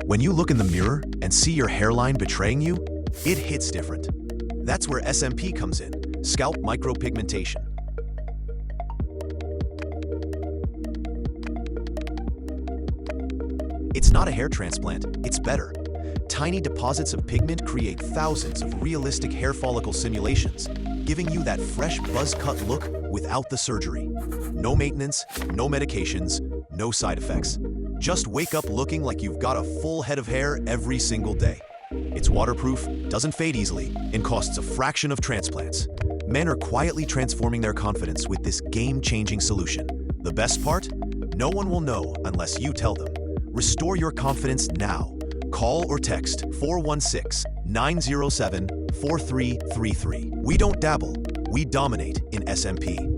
When you look in the mirror and see your hairline betraying you, it hits different. That's where SMP comes in, scalp micropigmentation. It's not a hair transplant, it's better. Tiny deposits of pigment create thousands of realistic hair follicle simulations, giving you that fresh buzz-cut look without the surgery. No maintenance, no medications, no side effects. Just wake up looking like you've got a full head of hair every single day. It's waterproof, doesn't fade easily, and costs a fraction of transplants. Men are quietly transforming their confidence with this game-changing solution. The best part? No one will know unless you tell them. Restore your confidence now. Call or text 416-907-4333. We don't dabble, we dominate in SMP.